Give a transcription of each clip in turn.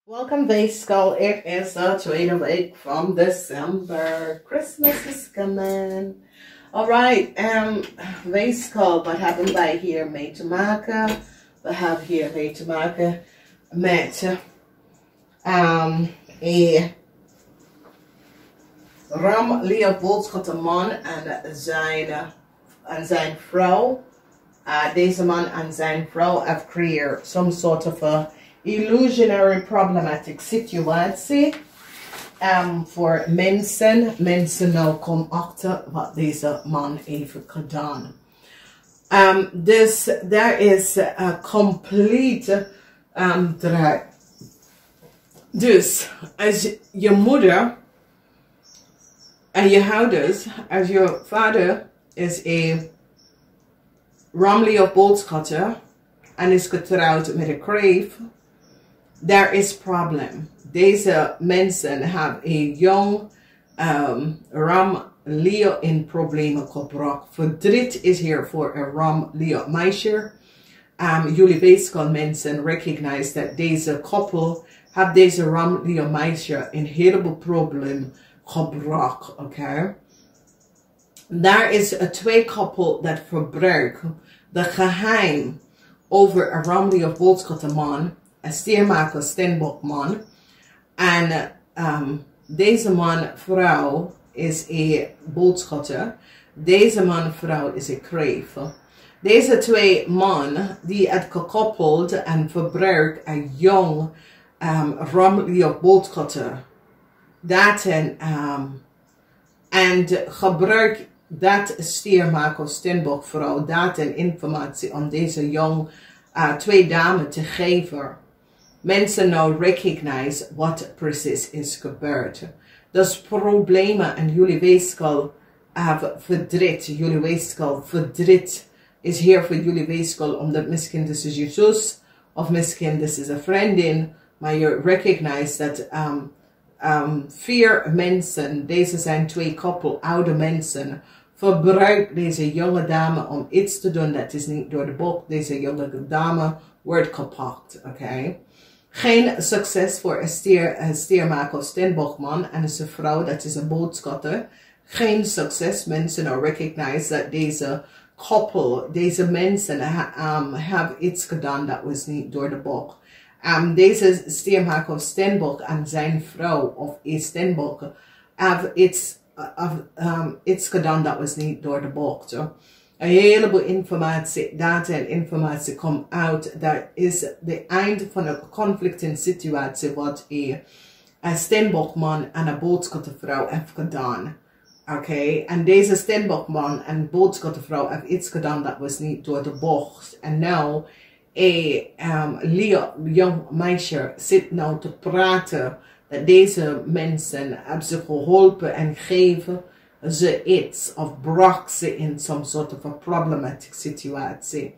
Welcome, WEEGSCHAAL. It is the tweede week from December. Christmas is coming. Alright, WEEGSCHAAL, wat hebben wij hier mee te maken? We hebben hier mee te maken met een ramlief boodschap man en zijn vrouw. Deze man en zijn vrouw have created some sort of a illusionary problematic situatie voor mensen. Mensen nou komen achter wat deze man heeft gedaan. Dus daar is een complete draai. Dus als je moeder en je ouders, als je vader is een ramlief boodschatter en is getrouwd met een crave, there is problem. Deze mensen hebben een jong ramlief in problemen gebracht. Verdriet is hier voor een ramlief meisje. Jullie WEEGSCHAAL mensen recognize dat deze koppel heeft deze ramlief meisje een heleboel problemen gebracht. Okay? Daar is een twee koppel dat verbruiken de geheim over een ramlief boodschappenman, een stiermaker Stenbokman. En deze man-vrouw is een boodschatter. Deze man-vrouw is een crave. Deze twee mannen die het gekoppeld en verbruikt een jong ramlief boodschatter. Dat en gebruik dat stiermaker Stenbokvrouw dat en informatie om deze jong twee dames te geven. Mensen nou recognize wat precies is gebeurd. Dus problemen en jullie WEEGSCHAAL hebben verdriet. Jullie WEEGSCHAAL verdriet is hier voor jullie WEEGSCHAAL omdat misschien dit is je zus of misschien dit is een vriendin. Maar je recognize dat vier mensen, deze zijn twee koppel oude mensen, verbruikt deze jonge dame om iets te doen dat is niet door de boek. Deze jonge dame wordt gepakt. Okay? Geen succes voor een stiermaker Stenbokman en zijn vrouw, dat is een boodschatter. Geen succes. Mensen nou recognize dat deze koppel, deze mensen hebben iets gedaan dat was niet door de boek. Deze stiermaker Stenbok en zijn vrouw of Stenbok hebben iets gedaan dat was niet door de boek. Een heleboel informatie, data en informatie komt uit. Dat is de eind van een conflicting situatie wat een Stenbokman en een boodschappenvrouw heeft gedaan. Okay? En deze Stenbokman en boodschappenvrouw heeft iets gedaan dat was niet door de bocht. En nu een jong meisje zit nou te praten dat deze mensen hebben ze geholpen en geven ze iets of bracht ze in some sort of a problematic situatie.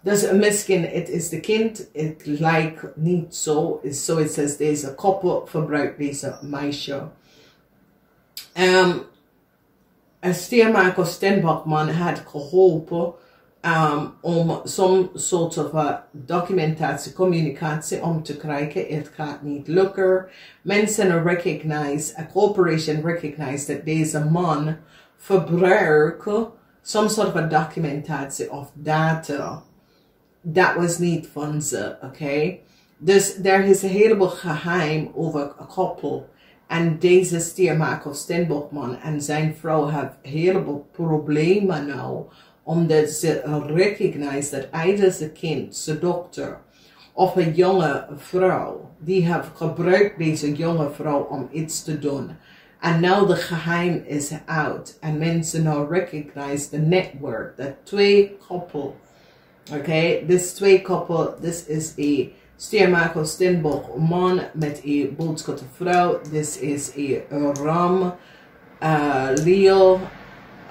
Dus misschien het is de kind, het lijkt niet zo. So it says deze koppel verbruikt deze meisje. Een stiermaker Stenbokman had geholpen om some sort of documentatie, communicatie om te krijgen. Het gaat niet lukken. Mensen recognize, a corporation recognize dat deze man verbruikt some sort of a documentatie of data. Dat was niet van ze, okay? Dus er is een heleboel geheim over een koppel. En deze stiermaker Stenbokman en zijn vrouw hebben een heleboel problemen nou. Omdat ze recognize dat either zijn kind, zijn dochter of een jonge vrouw, die heeft gebruikt deze jonge vrouw om iets te doen. En nu de geheim is uit. En mensen nou recognize the network, dat twee koppel. Okay, this twee koppel, this is een stiermaker Stenbok man met een boodschappenvrouw. This is een ram, Leo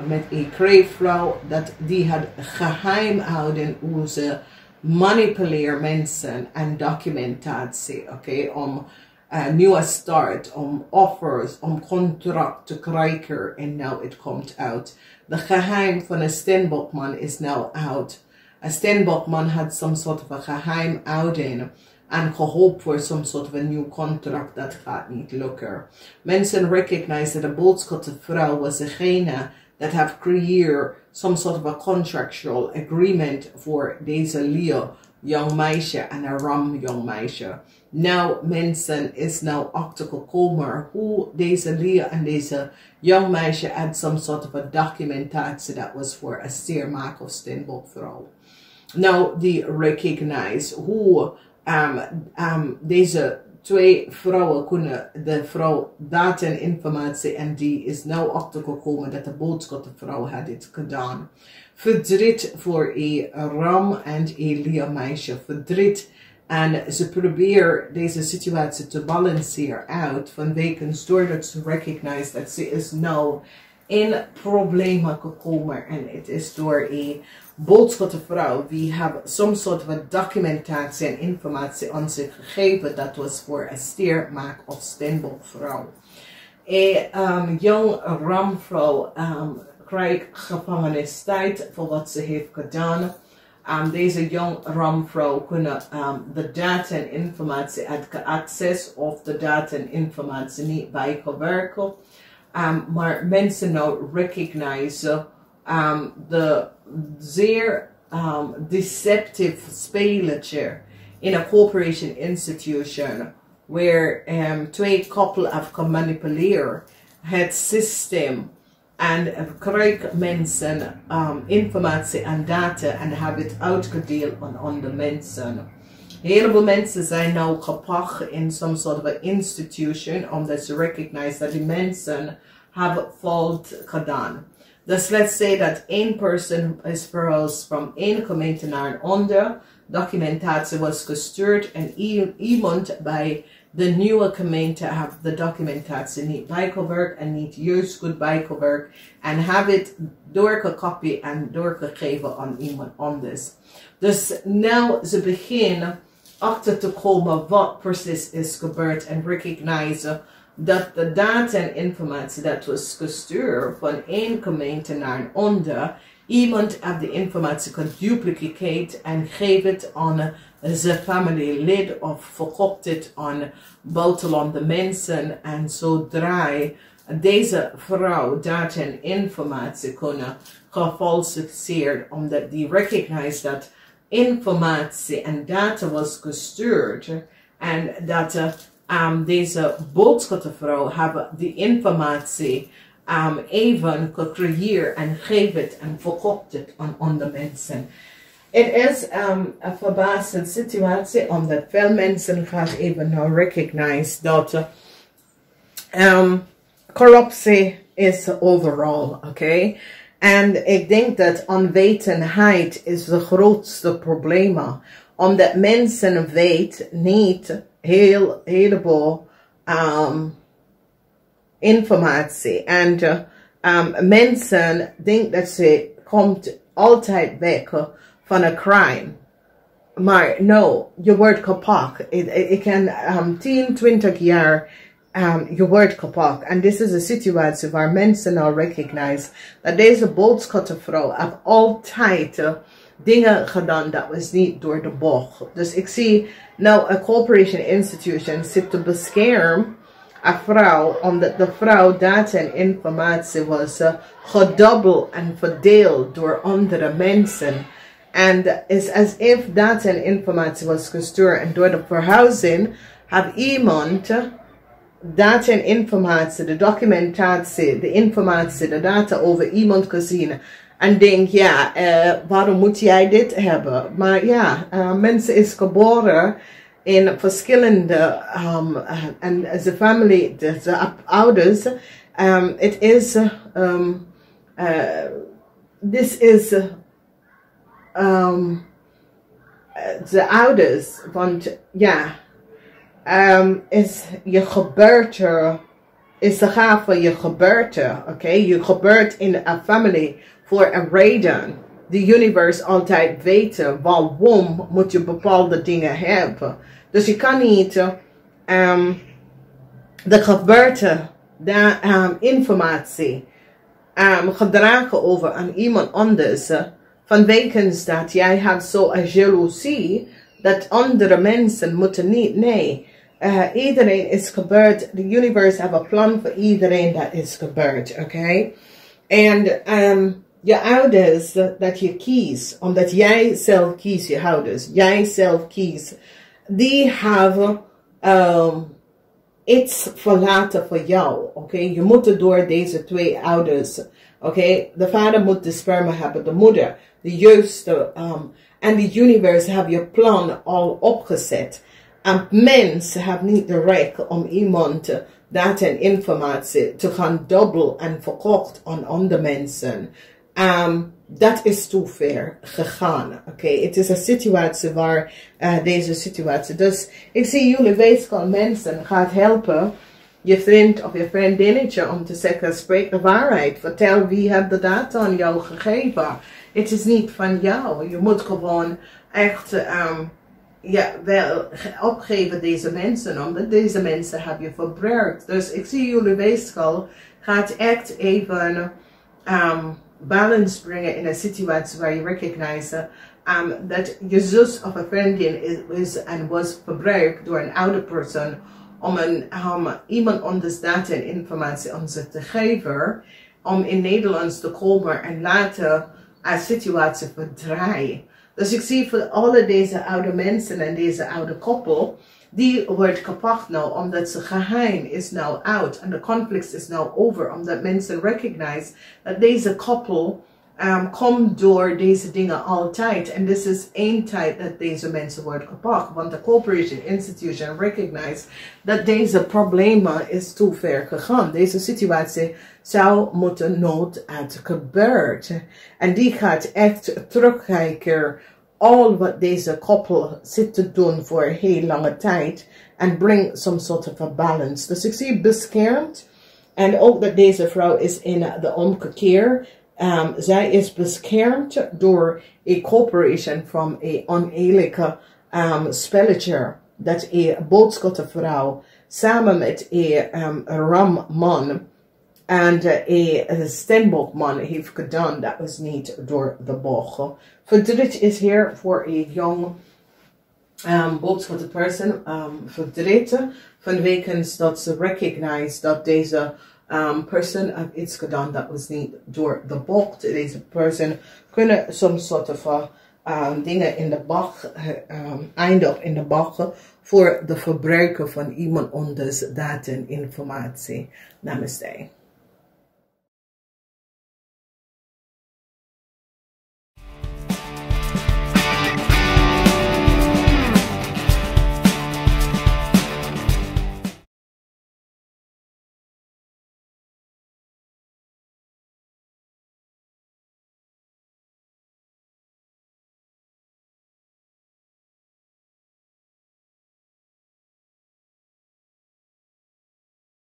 met een kreefvrouw, dat die had geheim houden hoe ze manipuleren mensen en documentatie, okay, om een nieuwe start, om offers, om contract te krijgen en nou het komt uit. De geheim van een Stenbokman is nou uit. Een Stenbokman had some sort of a geheim houden en gehoopt voor some sort of a new contract, dat gaat niet lukken. Mensen recognize dat de boodschatte vrouw was degene that have creëerd some sort of a contractual agreement voor deze Leo jong meisje en een ram jong meisje. Nou, mensen is nou achtergekomen hoe deze Leo en deze jong meisje had some sort of a documentatie dat was voor een steermaak of steenbokvrouw. Nou, die recognize hoe deze twee vrouwen kunnen de vrouw data en informatie en die is nou achtergekomen dat de boodschappenvrouw had dit gedaan. Verdriet voor een ram en een Leo meisje. Verdriet en ze proberen deze situatie te balanceren uit vanwege doordat ze recognize dat ze is nou in problemen gekomen en het is door een boodschappenvrouw die hebben some sort of documentatie en informatie aan zich gegeven dat was voor een steermaak of steenbokvrouw. Een jong ramvrouw krijgt gevangenistijd voor wat ze heeft gedaan. Deze jong ramvrouw kunnen de data en informatie uit access of de data en informatie niet bijgewerken. Maar mensen nou recognize de zeer deceptive spelletje in een corporation institution waar twee koppelen hebben gemanipuleerd het systeem en krijgen mensen informatie en data en hebben het uitgedeeld aan andere mensen. Een heleboel mensen zijn nou gepakt in some sort of an institution omdat ze recognize dat die mensen hebben fout gedaan. Dus let's say dat één persoon is verhuisd van één gemeente naar een andere. Documentatie was gestuurd en iemand bij de nieuwe gemeente heeft de documentatie niet bijgewerkt en niet juist goed bijgewerkt. En heeft het doorgekopieerd en doorgegeven aan iemand anders. Dus nu ze beginnen achter te komen wat precies is gebeurd en recognize dat de data en informatie dat was gestuurd van één gemeente naar een ander, iemand heeft de informatie gedupliceerd en geeft het aan zijn familielid of verkoopt het aan buitenlandse mensen. En zodra deze vrouw data en informatie kunnen gefalsificeerd, omdat die recognize dat informatie en data was gestuurd en dat deze boodschappenvrouw hebben die informatie even gecreëerd en geeft het en verkoopt het aan andere mensen. Het is een verbazende situatie omdat veel mensen gaan even nou recognize dat corruptie is overal, oké? En ik denk dat onwetendheid is de grootste probleem, omdat mensen weten niet heleboel informatie. En mensen denken dat ze komt altijd weg van een crime. Maar no, je wordt gepakt. Ik kan 10, 20 jaar je wordt gepakt. En dit is een situatie waar mensen nou recognize dat deze boodschappenvrouw heeft altijd dingen gedaan dat was niet door de bocht. Dus ik zie nou een corporation institution zit te beschermen een vrouw omdat de vrouw data en informatie was gedubbeld en verdeeld door andere mensen. En het is alsof data en informatie was gestuurd en door de verhuizing had iemand data en informatie, de documentatie, de informatie, de data over iemand gezien. En denk, ja, waarom moet jij dit hebben? Maar ja, mensen is geboren in verschillende, en de familie, de ouders, het is, this is, de ouders, want ja, is je geboorte, is de gaaf van je geboorte, oké? Je gebeurt in een familie voor een reden. De universe altijd weten waarom moet je bepaalde dingen hebben. Dus je kan niet de geboorte, de informatie gedragen over aan iemand anders. Vanwege dat jij hebt zo'n jaloezie dat andere mensen moeten niet. Nee, iedereen is gebeurd. De universe heeft een plan voor iedereen dat is gebeurd. Oké? En je ouders dat je kiest, omdat jij zelf kiest je ouders, jij zelf kiest, die hebben iets verlaten voor jou. Oké? Je moet door deze twee ouders. Oké? De vader moet de sperma hebben, de moeder, de juiste. En de universe heeft je plan al opgezet. En mensen hebben niet de recht om iemand data en informatie te gaan dubbel en verkocht aan andere mensen. Dat is te ver gegaan. Oké, het is een situatie waar deze situatie. Dus ik zie jullie weeskal mensen gaat helpen je vriend of je vriendinnetje om te zeggen, spreek de waarheid. Vertel wie heeft de data aan jou gegeven. Het is niet van jou. Je moet gewoon echt ja, wel opgeven deze mensen, omdat deze mensen hebben je verbruikt. Dus ik zie jullie weeskal gaat echt even balance brengen in een situatie waar je recognize dat je zus of een vriendin is en was verbruikt door een oude persoon om iemand anders data en informatie aan ze te geven, om in Nederlands te komen en later een situatie verdraaien. Dus ik zie voor alle deze oude mensen en deze oude koppel, die wordt kapot nou, omdat ze geheim is nou out en de conflict is nou over, omdat mensen recognize dat deze koppel komt door deze dingen altijd. En dit is één tijd dat deze mensen worden kapot, want de corporation institution recognize dat deze problemen is te ver gegaan. Deze situatie zou moeten nooit uit gebeurd. En die gaat echt terugkijken al wat deze koppel zit te doen voor een heel lange tijd en bring some sort of a balance. Dus ik zie beschermd en ook dat deze vrouw is in de omgekeer. Zij is beschermd door een corporation van een oneerlijke spelletje. Dat een boodschappenvrouw samen met een ramman en een steenbokman heeft gedaan. Dat was niet door de bocht. Verdriet is hier voor een jong boodschappenperson. Verdriet vanwege dat ze recognize dat deze person heeft iets gedaan dat was niet door de bocht. Deze person kunnen soms soort van dingen in de bak, eindigen in de bak voor de verbruiker van iemand anders data en informatie. Namaste.